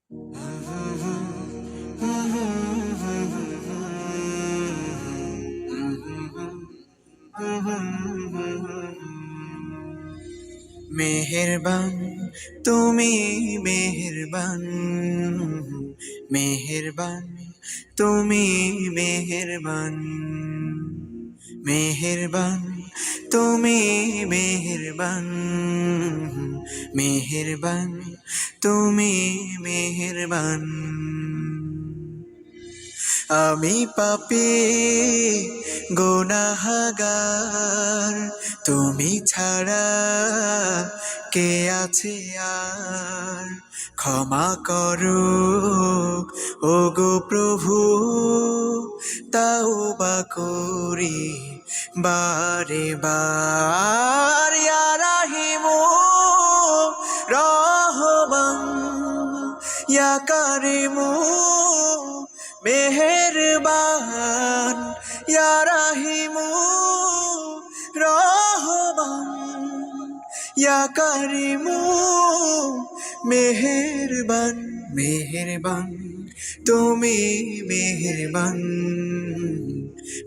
মেহেরবান তুমি মেহেরবান, মেহেরবান তুমি মেহেরবান, মেহেরবান তুমি মেহেরবান, মেহেরবান তুমি মেহেরবান। আমি পাপী গুনাহগার, তুমি ছাড়া কে আছে আর? ক্ষমা করো ওগো প্রভু, তাওবা করি বারে বার। ইয়া রাহিমু রহমান, ইয়া কারিমু মেহেরবান, ইয়া রাহিমু রহমান, ইয়া কারিমু মেহেরবান। মেহেরবান তুমি মেহেরবান,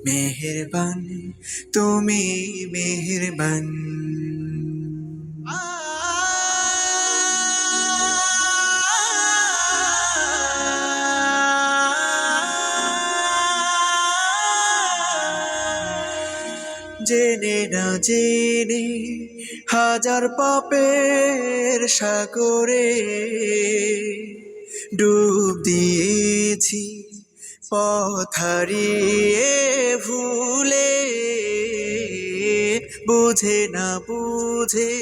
মেহেরবান তুমি মেহেরবান। জেনে না জেনে হাজার পাপের সাগরে ডুব দিয়েছি, পথ হারিয়ে ভুলে। বুঝে না বুঝে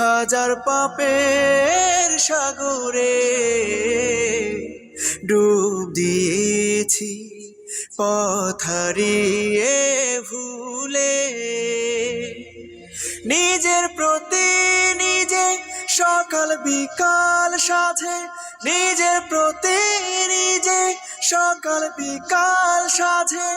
হাজার পাপের সাগরে ডুব দিয়েছি, পথ হারিয়ে ভুলে। নিজের প্রতি নিজে সকাল বিকাল সাধে, নিজের প্রতি নিজে সকাল বিকাল সাধে।